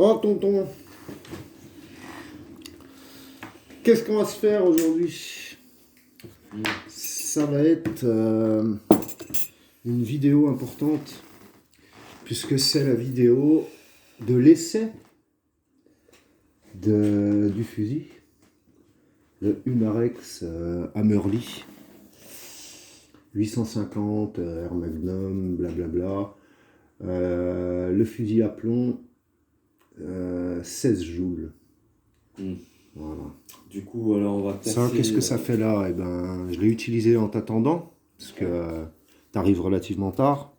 Oh tonton, qu'est-ce qu'on va se faire aujourd'hui? Ça va être une vidéo importante, puisque c'est la vidéo de l'essai du fusil, le Umarex Hammerly 850 Air Magnum, blablabla. Le fusil à plomb 16 joules. Voilà. Du coup, alors on va passer... Ça, qu'est-ce que ça fait là? Eh ben, je l'ai utilisé en t'attendant, parce que t'arrives relativement tard.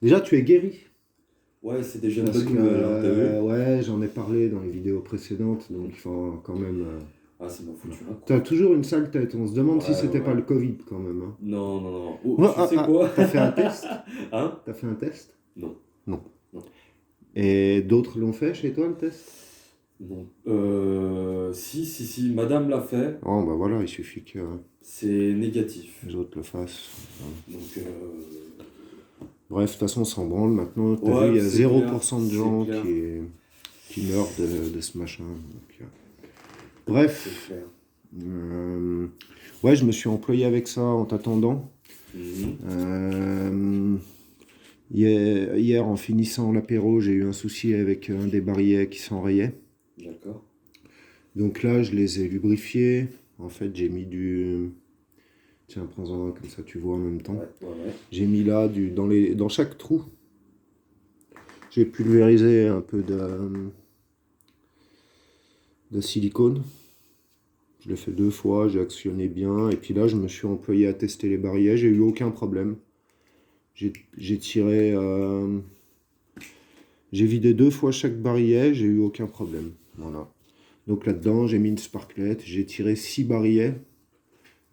Déjà, tu es guéri. Ouais, c'est déjà une Parce bonne que, nouvelle, hein, t'as vu? ouais, j'en ai parlé dans les vidéos précédentes, donc il faut quand même... Ah, c'est ma foutu là, quoi. T'as toujours une sale tête, on se demande si c'était pas Ouais. le Covid quand même. Hein. Non, non, non. Oh, Ouais, tu sais quoi? t'as fait un test? Hein? T'as fait un test? Non. Non. Non. Et d'autres l'ont fait chez toi, le test? Non. Si, madame l'a fait. Oh, bah voilà, il suffit que C'est négatif. les autres le fassent. Donc, Bref, de toute façon, on s'en branle maintenant. T'as ouais, vu, il y a c'est 0% de clair, gens c'est clair. qui meurent de ce machin. Donc, C'est bref, clair. ouais, je me suis employé avec ça en t'attendant. Mhm. Hier, en finissant l'apéro, j'ai eu un souci avec un des barillet qui s'enrayait. D'accord. Donc là, je les ai lubrifiés. En fait, j'ai mis du... Tiens, prends-en un, comme ça tu vois en même temps. Ouais. J'ai mis là, dans chaque trou, j'ai pulvérisé un peu de silicone. Je l'ai fait 2 fois, j'ai actionné bien. Et puis là, je me suis employé à tester les barillets. J'ai eu aucun problème. J'ai tiré... j'ai vidé 2 fois chaque barillet, j'ai eu aucun problème. Voilà. Donc là-dedans, j'ai mis une sparklette, j'ai tiré 6 barillets.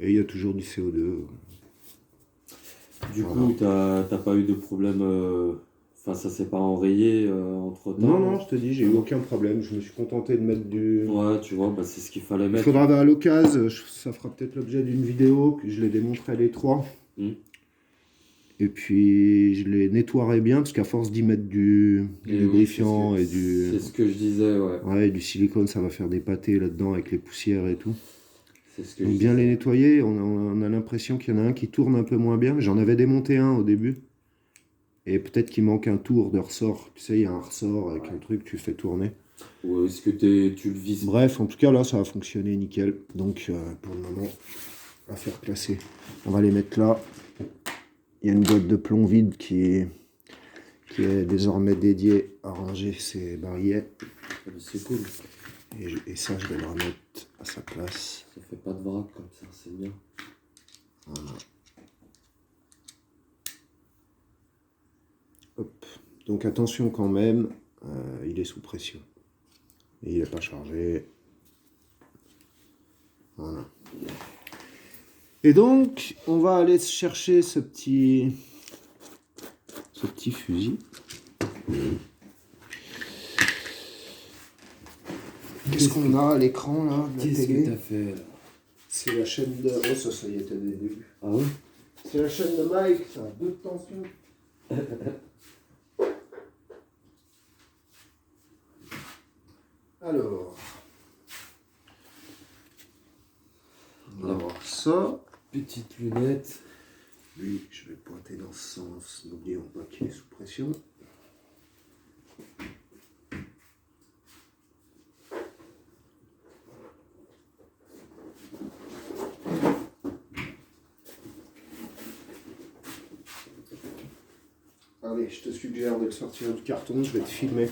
Et il y a toujours du CO2. Du Voilà. coup, t'as pas eu de problème... Enfin, ça s'est pas enrayé entre-temps? Non, je te dis, j'ai eu aucun problème. Je me suis contenté de mettre du... Ouais, tu vois, bah, c'est ce qu'il fallait Il mettre. faudra à l'occasion, ça fera peut-être l'objet d'une vidéo, que je l'ai démontré à l'étroit. Et puis je les nettoierai bien, parce qu'à force d'y mettre du lubrifiant oui, et du... C'est ce que je disais, ouais. Ouais, du silicone, ça va faire des pâtés là-dedans avec les poussières et tout. C'est ce que Donc je bien disais. les nettoyer, on a l'impression qu'il y en a un qui tourne un peu moins bien. J'en avais démonté un au début. Et peut-être qu'il manque un tour de ressort. Tu sais, il y a un ressort avec un truc, tu fais tourner. Ou est-ce que tu le vises? Bref, en tout cas, là, ça a fonctionné nickel. Donc, pour le moment, affaire classée. On va les mettre là. Il y a une boîte de plomb vide qui est désormais dédiée à ranger ces barillets. C'est cool. Et ça, je vais le remettre à sa place. Ça fait pas de vrac comme ça, c'est bien. Voilà. Hop. Donc, attention quand même, il est sous pression. Et il n'est pas chargé. Voilà. Et donc, on va aller chercher ce petit fusil. Qu'est-ce qu'on a à l'écran là de la Qu'est-ce télé? que t'as fait là? C'est la chaîne de... Oh, ça y était dès le début. Ah ouais? C'est la chaîne de Mike, ça a 2 tensions. Alors... On va voir ça. Petite lunette. Lui, je vais pointer dans ce sens. N'oublions pas qu'il est sous pression. Allez, je te suggère de le sortir du carton, je vais te filmer.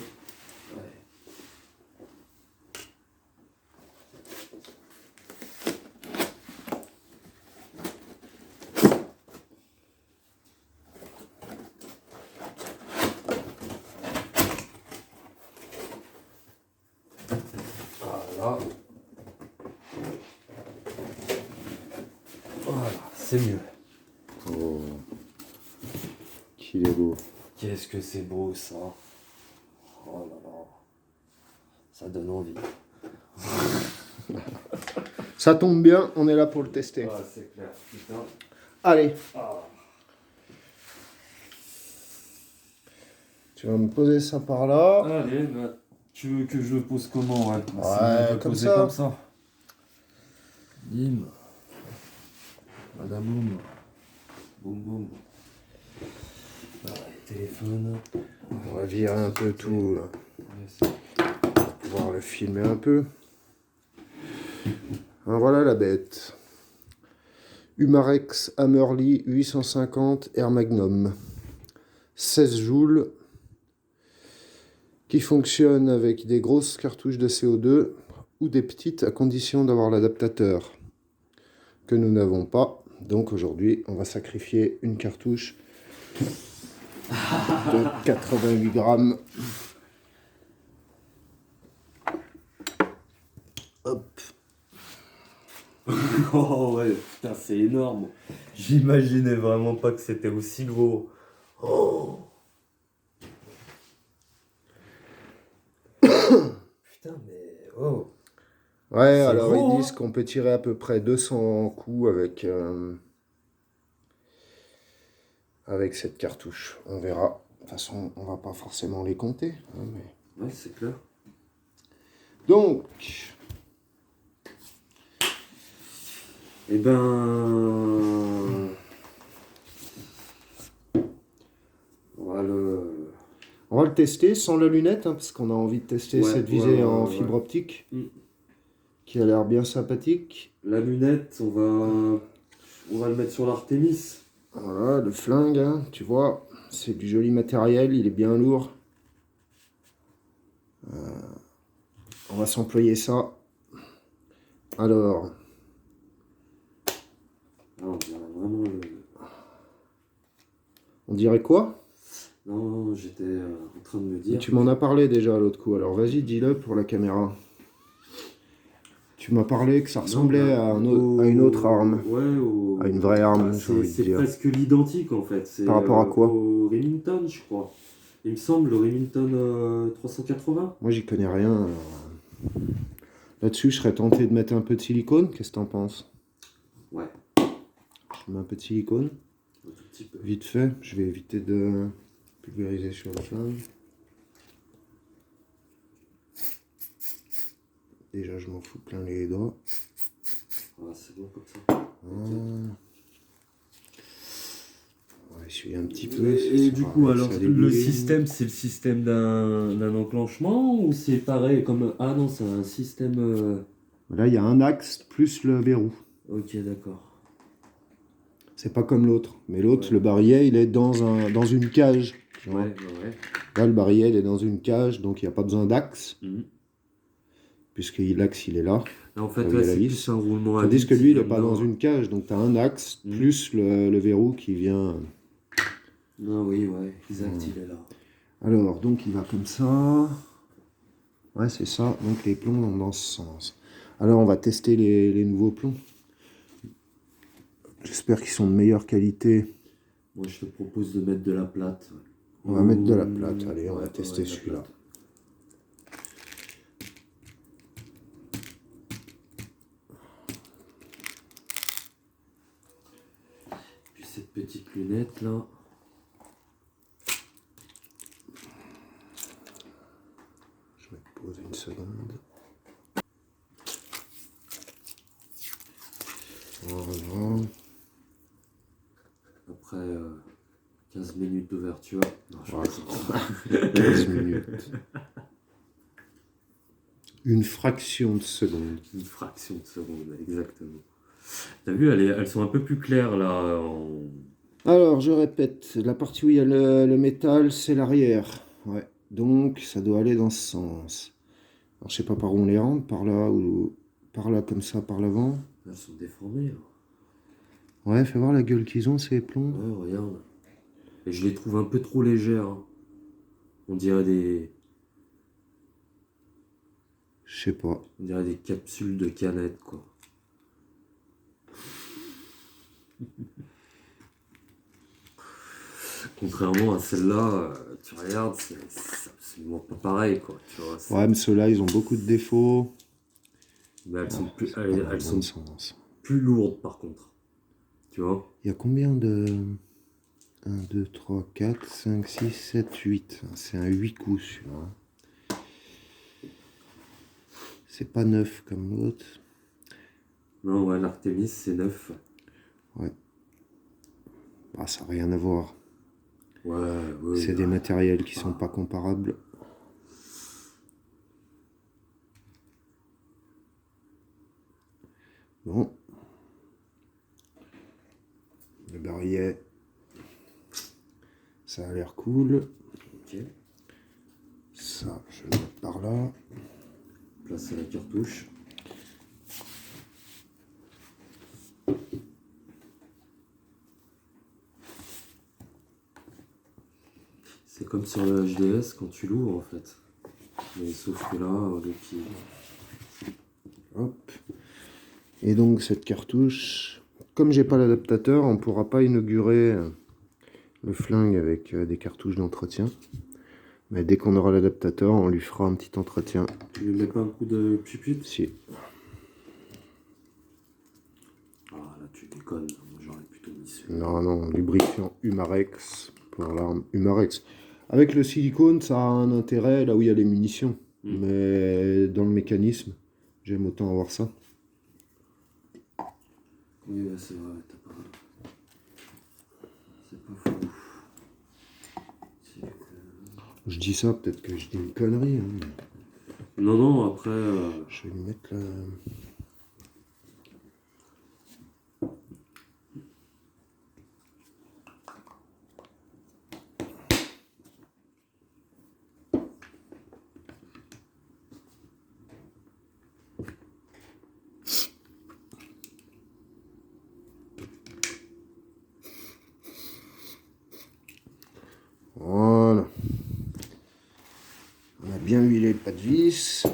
Voilà. Voilà, c'est mieux. Oh, qu'il est beau. Qu'est-ce que c'est beau ça. Oh là là. Ça donne envie. Ça tombe bien, on est là pour le tester. Ah, c'est clair, putain. Allez, Ah. tu vas me poser ça par là. Allez, Tu veux que je le pose comment? Ouais, Ouais, on peut comme poser ça. comme ça. Bim. Badaboum. Boum boum. Ouais, téléphone. On va virer un peu tout, là, Yes. pour pouvoir le filmer un peu. Ah, voilà la bête. Humarex Hammerly 850 Air Magnum. 16 joules. Qui fonctionne avec des grosses cartouches de CO2 ou des petites à condition d'avoir l'adaptateur que nous n'avons pas. Donc aujourd'hui, on va sacrifier une cartouche de 88 grammes. Hop. Oh ouais, putain, c'est énorme. J'imaginais vraiment pas que c'était aussi gros. Oh. Putain, mais oh. Ouais, C'est alors ils gros, disent hein. qu'on peut tirer à peu près 200 coups avec cette cartouche. On verra. De toute façon, on va pas forcément les compter, hein, mais... Ouais, c'est clair. Donc, Eh ben. On va le. on va le tester sans la lunette, hein, parce qu'on a envie de tester Ouais, cette visée en ouais. fibre optique, Mm. qui a l'air bien sympathique. La lunette, on va le mettre sur l'Artemis. Voilà, le flingue, hein, tu vois, c'est du joli matériel, il est bien lourd. On va s'employer ça. Alors, Ah, on dirait vraiment le. on dirait quoi? Non, j'étais en train de me Mais dire. tu m'en as parlé déjà l'autre coup, alors vas-y, dis-le pour la caméra. Tu m'as parlé que ça ressemblait à une autre arme, Ouais, à une vraie arme, bah, j'ai envie de c'est dire. presque l'identique en fait. C'est Par rapport à quoi? au Remington, je crois. Il me semble, le Remington 380. Moi, j'y connais rien. Alors, là-dessus, je serais tenté de mettre un peu de silicone. Qu'est-ce que t'en penses? Ouais, Je mets un peu de silicone, un tout petit peu. vite fait. Je vais éviter de pulvériser sur le flingue. Déjà, je m'en fous plein les doigts. Ah, c'est bon comme ça. On va essuyer un petit peu. Et du coup, alors, ça le débouline. système, c'est le système d'un enclenchement ou c'est pareil comme. Ah non, c'est un système. Là, il y a un axe plus le verrou. Ok, d'accord. C'est pas comme l'autre. Mais l'autre, Ouais. le barillet, il est dans une cage. Tu vois. Ouais. Là, le barillet, il est dans une cage, donc il n'y a pas besoin d'axe, Mhm. puisque l'axe, il est là. En fait, Là où il y a la c'est vis. plus un roulement à Tandis vide que qui lui, il vient n'est pas dans dedans. une cage, donc tu as un axe Mhm. plus le verrou qui vient. Ah oui, ouais, exact, il est là. Alors, donc il va comme ça. Ouais, c'est ça. Donc les plombs vont dans ce sens. Alors, on va tester les nouveaux plombs. J'espère qu'ils sont de meilleure qualité. Moi, je te propose de mettre de la plate. On va mettre de la plate. Allez, on va Ouais, tester de la celui-là. plate. Puis cette petite lunette là. Je vais poser une seconde. Voilà. Après 15 minutes d'ouverture. Non, je Voilà. plaisante. 15 minutes. Une fraction de seconde. Une fraction de seconde, exactement. T'as vu, elles sont un peu plus claires là. Alors, je répète, la partie où il y a le métal, c'est l'arrière. Ouais. Donc, ça doit aller dans ce sens. Alors, je sais pas par où on les rentre, par là ou par là, comme ça, par l'avant. Elles sont déformées là. Ouais, fais voir la gueule qu'ils ont, ces plombs. Ouais, regarde. Et je les trouve un peu trop légères. Hein. On dirait Je sais pas. on dirait des capsules de canettes quoi. Contrairement à celle-là, tu regardes, c'est absolument pas pareil quoi. Tu vois, Ouais, mais ceux-là, ils ont beaucoup de défauts. mais elles sont plus, C'est pas dans le elles bon sont sens. plus lourdes par contre. Tu vois? Il y a combien de... 1, 2, 3, 4, 5, 6, 7, 8. C'est un 8 coups, celui-là. C'est pas neuf comme l'autre. Non, ouais, l'Artemis, c'est 9. Ouais. Ah, ça n'a rien à voir. Ouais, ouais. C'est des matériels qui sont pas comparables. Bon. Le barillet, ça a l'air cool. Ok. Ça, je le mets par là. Place à la cartouche. C'est comme sur le HDS quand tu l'ouvres en fait. Mais sauf que là, le pied. Hop. Et donc cette cartouche, comme j'ai pas l'adaptateur, on pourra pas inaugurer le flingue avec des cartouches d'entretien. Mais dès qu'on aura l'adaptateur, on lui fera un petit entretien. Tu lui mets pas un coup de puput? Si. Ah là tu déconnes, moi j'aurais plutôt mis celui. Non, lubrifiant Humarex pour l'arme Humarex. Avec le silicone, ça a un intérêt là où il y a les munitions. Mais dans le mécanisme, j'aime autant avoir ça. Oui, c'est vrai, t'as pas. C'est pas fou. Je dis ça, peut-être que je dis une connerie. Hein. Non, non, après. Je vais lui mettre là. Voilà. On a bien huilé le pas de vis.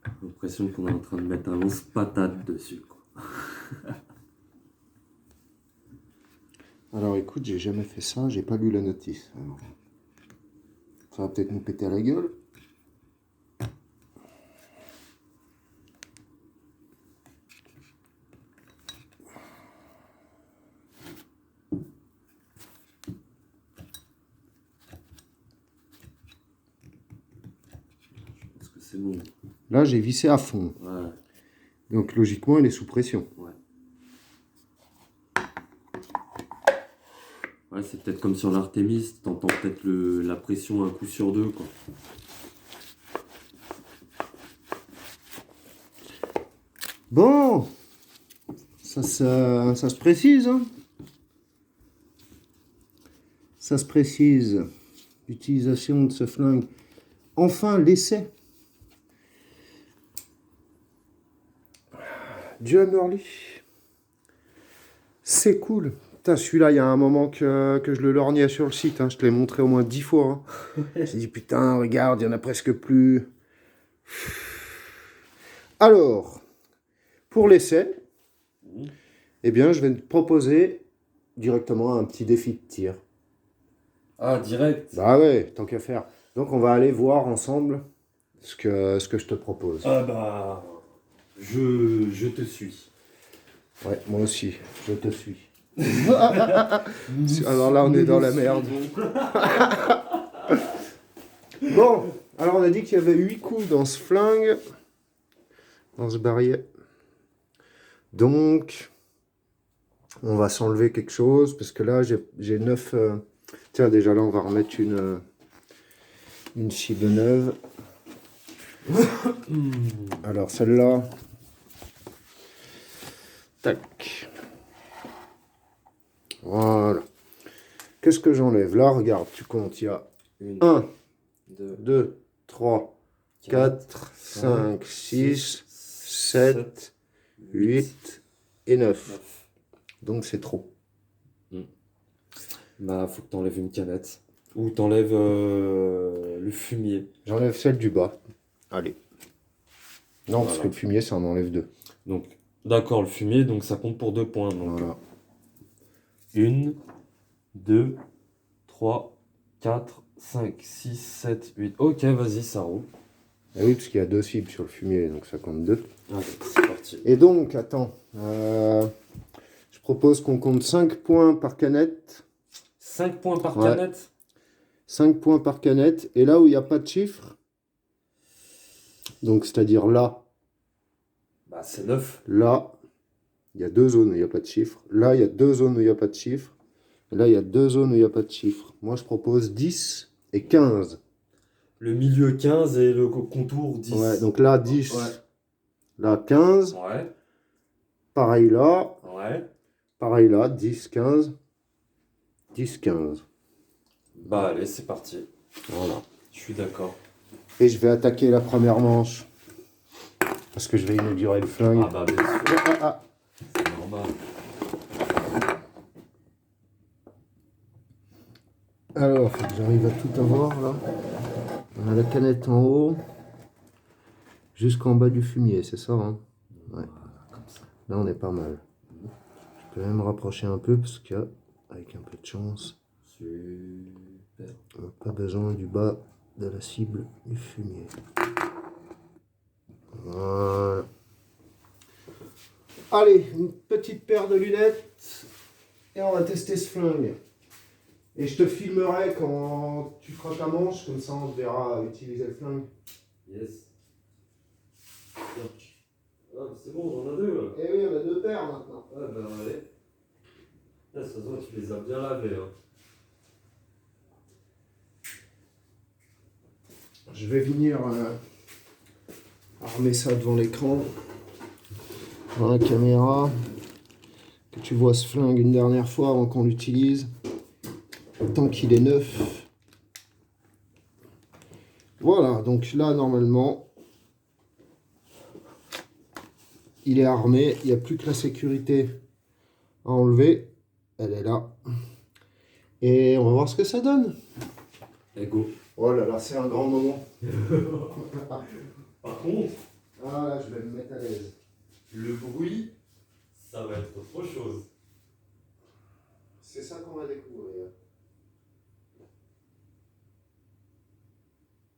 J'ai l'impression qu'on est en train de mettre un lance-patate dessus, quoi. Alors écoute, j'ai jamais fait ça, j'ai pas lu la notice. Alors, ça va peut-être nous péter à la gueule. Parce que c'est bon. Là, j'ai vissé à fond. Ouais. Donc logiquement, elle est sous pression. Ouais. Ouais, c'est peut-être comme sur l'Artemis, t'entends peut-être la pression un coup sur deux, quoi. Bon, ça se précise. Hein. Ça se précise. L'utilisation de ce flingue. Enfin, l'essai. Dieu Murley. C'est cool. Putain, celui-là, il y a un moment que je le lorgnais sur le site. Hein. Je te l'ai montré au moins 10 fois. Hein. J'ai dit, putain, regarde, il n'y en a presque plus. Alors, pour l'essai, eh bien, je vais te proposer directement un petit défi de tir. Ah, direct. Bah ouais, tant qu'à faire. Donc, on va aller voir ensemble ce que je te propose. Ah bah... Je te suis. Ouais, moi aussi, je te suis. Alors là, on est dans la merde. Bon, alors on a dit qu'il y avait 8 coups dans ce flingue, dans ce barillet. Donc, on va s'enlever quelque chose, parce que là, j'ai 9... Tiens, déjà là, on va remettre une cible neuve. Alors, celle-là... Tac. Voilà. Qu'est-ce que j'enlève? Là, regarde, tu comptes. Il y a 1, 2, 3, 4, 5, 6, 7, 8 et 9. Donc c'est trop. Bah, faut que t'enlèves une canette. Ou t'enlèves le fumier. J'enlève celle du bas. Allez. Non, Voilà. parce que le fumier, ça en enlève 2. Donc, d'accord, le fumier, donc ça compte pour 2 points. Donc, Voilà. 1, 2, 3, 4, 5, 6, 7, 8. Ok, vas-y, ça roule. Ah oui, parce qu'il y a 2 cibles sur le fumier, donc ça compte 2. Allez, c'est parti. Et donc, attends, je propose qu'on compte 5 points par canette. 5 points par Ouais. canette. 5 points par canette. Et là où il n'y a pas de chiffre, donc c'est-à-dire là, Bah, c'est 9. là, il y a 2 zones où il n'y a pas de chiffre. Là, il y a 2 zones où il n'y a pas de chiffre. Et là, il y a 2 zones où il n'y a pas de chiffre. Moi, je propose 10 et 15. Le milieu 15 et le contour 10. Ouais, donc là, 10. Ouais. Là, 15. Ouais. Pareil là. Ouais. Pareil là, 10, 15. 10, 15. Bah, allez, c'est parti. Voilà. Je suis d'accord. Et je vais attaquer la première manche. Parce que je vais inaugurer le flingue. Ah, bah, bien sûr. Ah. C'est normal. Alors, faut que j'arrive à tout avoir là. On a la canette en haut. Jusqu'en bas du fumier, c'est ça, hein? Ouais. Là, on est pas mal. Je peux même me rapprocher un peu parce qu'avec un peu de chance, Super. on n'a pas besoin du bas de la cible du fumier. Voilà. Allez, une petite paire de lunettes et on va tester ce flingue. Et je te filmerai quand tu feras ta manche, comme ça on te verra utiliser le flingue. Yes. Ah, c'est bon, on en a 2 là. Et oui, on a 2 paires maintenant. Ah, bah, allez. Ah, ça se voit, tu les as bien lavés. Hein. Je vais venir armer ça devant l'écran, dans la caméra, que tu vois ce flingue une dernière fois avant qu'on l'utilise, tant qu'il est neuf. Voilà, donc là normalement, il est armé, il n'y a plus que la sécurité à enlever, elle est là. Et on va voir ce que ça donne. Et go. Oh là là, c'est un grand moment. Par contre, Ah là, je vais me mettre à l'aise. le bruit, ça va être autre chose. C'est ça qu'on va découvrir.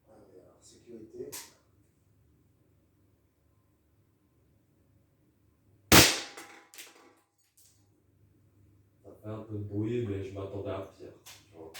Allez, alors, sécurité. Ça fait un peu de bruit, mais je m'attendais à pire. Tu vois.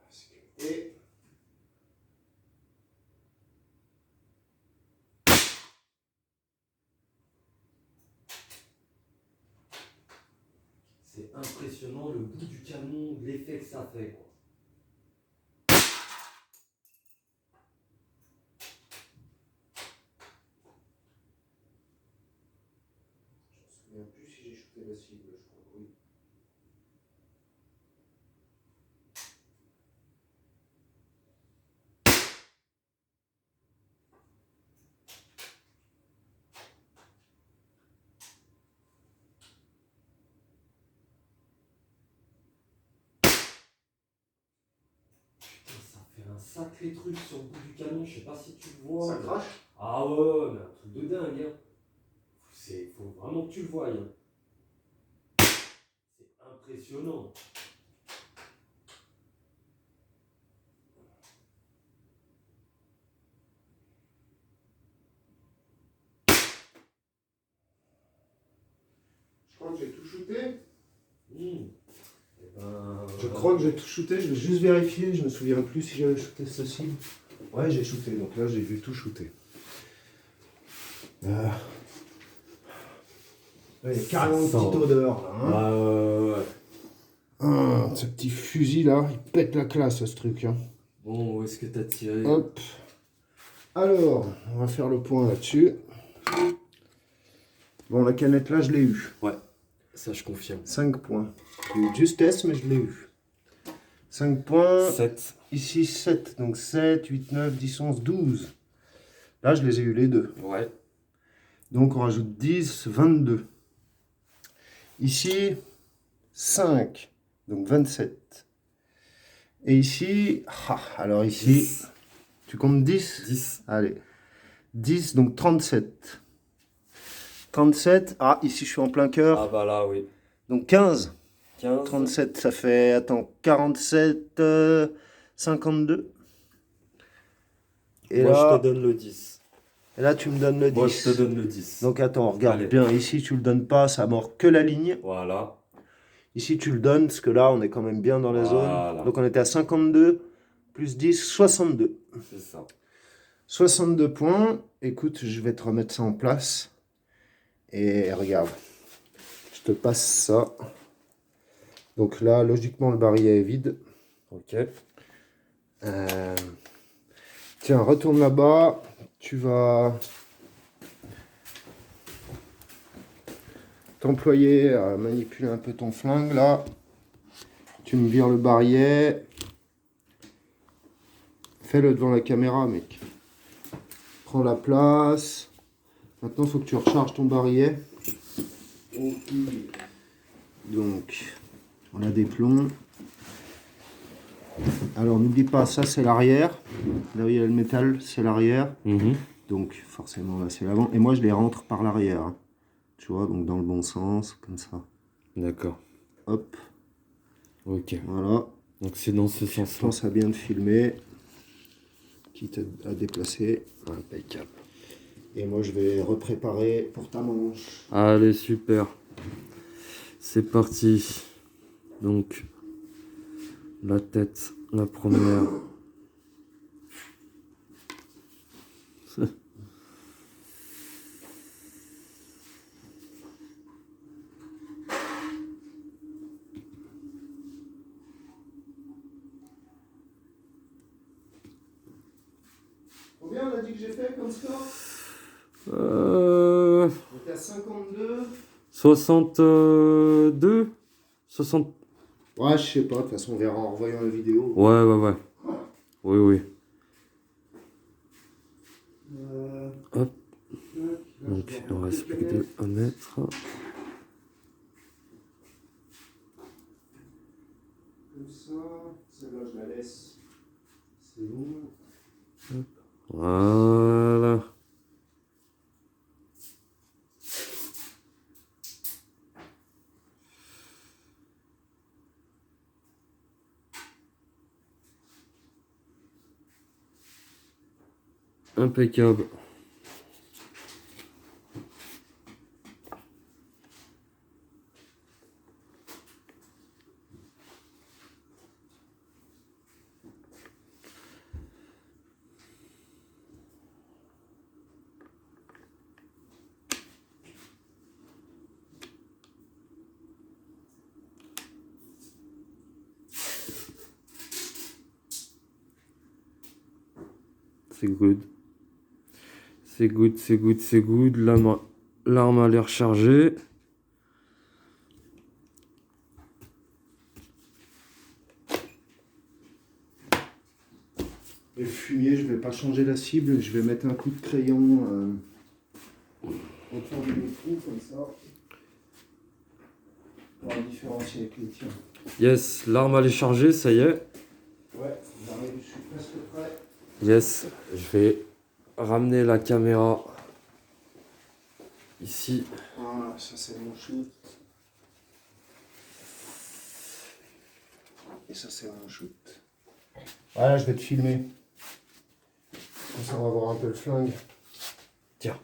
Sécurité. C'est impressionnant le bout du canon, l'effet que ça fait. Quoi. Je me souviens plus si j'ai shooté la cible, je crois que oui. Putain, ça fait un sacré truc sur le bout du canon, je sais pas si tu le vois. Ça crache? Ah ouais, mais un truc de dingue. Hein. Faut vraiment que tu le voies. Hein. C'est impressionnant. Je crois que j'ai tout shooté. Eh ben, Je crois que j'ai tout shooté, je vais juste vérifier, je me souviens plus si j'avais shooté cette cible. Ouais, j'ai shooté, donc là j'ai vu tout shooter. Il y a carrément une petite odeur là. Hein. Ah, ce petit fusil là, il pète la classe ce truc. Hein. Bon, où est-ce que t'as tiré? Hop. Alors, on va faire le point là-dessus. Bon, la canette là, je l'ai eu. Ouais, ça je confirme. 5 points. J'ai eu de justesse, mais je l'ai eu. 5 points. 7. Ici 7, donc 7, 8, 9, 10, 11, 12. Là, je les ai eu les deux. Ouais. Donc, on rajoute 10, 22. Ici, 5, donc 27. Et ici, alors ici, 10. tu comptes 10? 10. Allez, 10, donc 37. 37, ici je suis en plein cœur, Ah bah là, oui. donc 15. 15. 37, ça fait, attends, 47, 52. Et Moi, je te là, donne le 10. tu me donnes le 10. Moi, je te donne le 10. Donc attends, regarde Allez. bien, ici tu le donnes pas, ça mord que la ligne. Voilà. Ici tu le donnes, parce que là on est quand même bien dans la zone. Voilà. Donc on était à 52, plus 10, 62. C'est ça. 62 points. Écoute, je vais te remettre ça en place. Et regarde, je te passe ça. Donc là, logiquement, le barillet est vide. Ok. Tiens, retourne là-bas. Tu vas t'employer à manipuler un peu ton flingue, là. Tu me vires le barillet. Fais-le devant la caméra, mec. Prends la place. Maintenant, il faut que tu recharges ton barillet. Donc, on a des plombs. Alors, n'oublie pas, ça, c'est l'arrière. Là où il y a le métal, c'est l'arrière. Donc, forcément, là, c'est l'avant. Et moi, je les rentre par l'arrière. Hein. Tu vois, donc dans le bon sens, comme ça. D'accord. Hop. Ok. Voilà. Donc, c'est dans ce sens-là. Pense à bien te filmer. Quitte à déplacer. Impeccable. Et moi, je vais repréparer pour ta manche. Allez, super. C'est parti. Donc, la tête, la première. Combien on a dit que j'ai fait comme score? Euh... On était à 52. 62 60... Ouais, je sais pas. De toute façon, on verra en revoyant la vidéo. Ouais. Oui. Hop. Donc, il ne reste plus que 2 à mettre. Comme ça. Celle-là, je la laisse. C'est bon. Voilà. Impeccable. C'est good. C'est good. L'arme a l'air chargée. Et le fumier, je vais pas changer la cible. Je vais mettre un coup de crayon autour de mes trous, comme ça. Pour la différencier avec les tiens. Yes, l'arme elle est chargée, ça y est. Ouais, j'arrive, je suis presque prêt. Yes, je vais ramener la caméra ici. Voilà, ça c'est mon shoot. Et ça c'est mon shoot. Voilà, je vais te filmer. Comme ça, on va voir un peu le flingue. Tiens.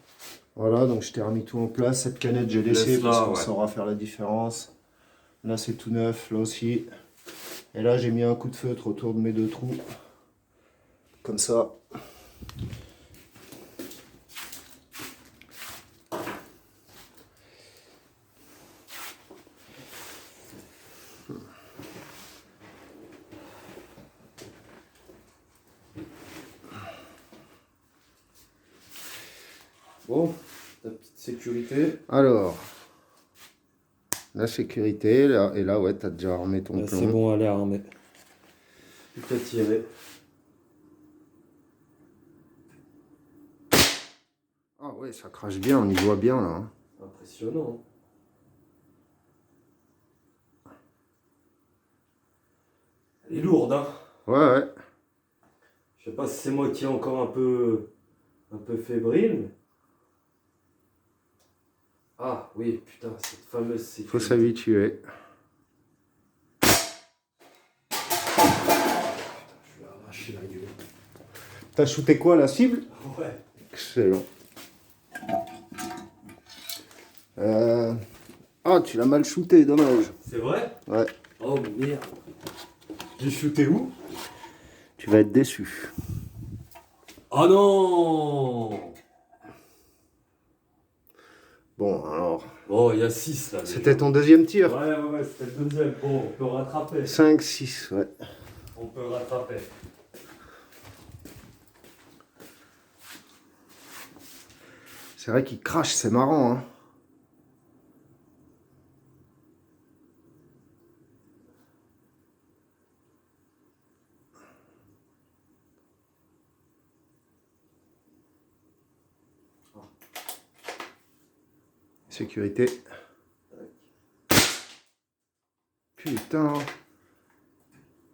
Voilà, donc je t'ai remis tout en place. Cette canette, j'ai laissé Laisse-la, parce qu'on ouais. saura faire la différence. Là, c'est tout neuf, là aussi. Et là, j'ai mis un coup de feutre autour de mes deux trous. Comme ça. Bon, ta petite sécurité. Alors, la sécurité, là, et là, ouais, t'as déjà armé ton Là, plomb. c'est bon, elle est armée. Tout à tirer. Ah ouais, ça crache bien, on y voit bien là. Hein. Impressionnant. lourde, hein. Ouais, ouais. Je sais pas si c'est moi qui est encore un peu fébrile. Mais... Ah oui, putain, cette fameuse sécurité. Faut s'habituer. Je vais arracher la gueule. T'as shooté quoi, la cible? Ouais. Excellent. Ah, tu l'as mal shooté, dommage. C'est vrai? Ouais. Oh merde. J'ai shooté où? Tu vas être déçu. Oh non! Bon, alors... Bon, il y a 6 là. Déjà. C'était ton deuxième tir? Ouais, c'était le deuxième. Bon, on peut rattraper. 5, 6, ouais. On peut rattraper. C'est vrai qu'il crache, c'est marrant, hein. Sécurité. Putain.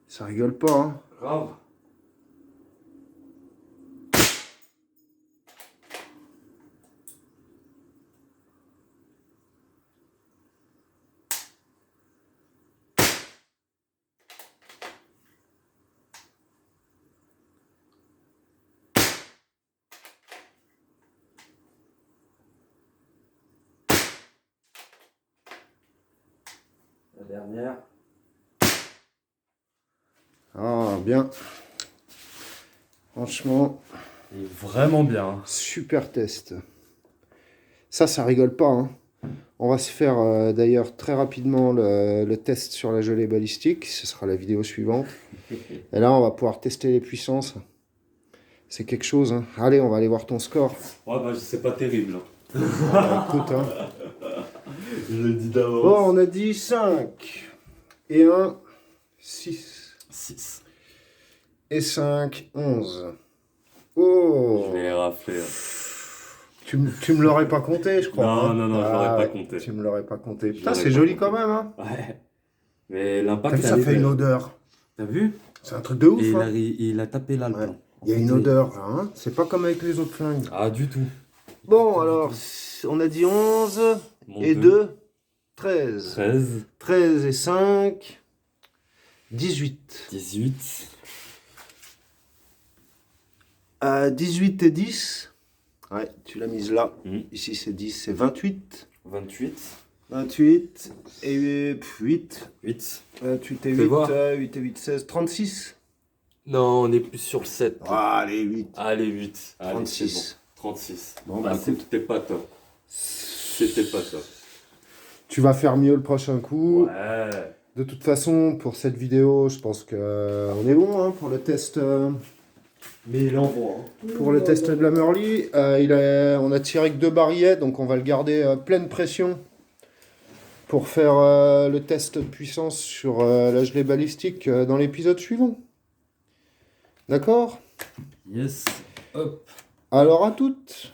Ça rigole pas, hein. Grave. La dernière. Ah, bien. Franchement, Il est vraiment bien. super test. Ça rigole pas, hein. On va se faire d'ailleurs très rapidement le test sur la gelée balistique. Ce sera la vidéo suivante. Et là, on va pouvoir tester les puissances. C'est quelque chose, hein. Allez, on va aller voir ton score. Ouais, bah c'est pas terrible. Écoute, hein. Je le dis d'avance. Bon, on a dit 5. Et 1, 6. 6. Et 5, 11. Oh! Je vais rafler. Tu me l'aurais pas compté, je crois. Non, hein. non, je l'aurais pas compté. Tu me l'aurais pas compté. Je Putain, l'aurais c'est pas joli compté. quand même, hein. Ouais. Mais T'as l'impact. vu, ça elle est fait une belle. odeur. T'as vu? C'est un truc de ouf, Et hein. il a tapé là le Ouais. plan. Il y a une odeur, là, hein. C'est pas comme avec les autres flingues. Ah, du tout. Bon, alors, on a dit 11 Mon et 2, 13. 13. 13 et 5, 18. 18. 18 et 10. Ouais, tu l'as mise là. Mm. Ici, c'est 10, c'est 28. 28. 28 et 8. 8. 28 et Fais 8, voir. 8 et 8, 16, 36. Non, on est plus sur le 7. Ah, allez, 8. Allez, 8. Allez, 36. c'est bon. 36. Bon, bah, écoute. C'était pas top. C'était pas top. Tu vas faire mieux le prochain coup. Ouais. De toute façon, pour cette vidéo, je pense qu'on est bon, hein, pour le test. Mais il envoie. Pour le test de la Merly, on a tiré que 2 barillettes, donc on va le garder pleine pression pour faire le test de puissance sur la gelée balistique dans l'épisode suivant. D'accord? Yes. Hop. Alors à toutes!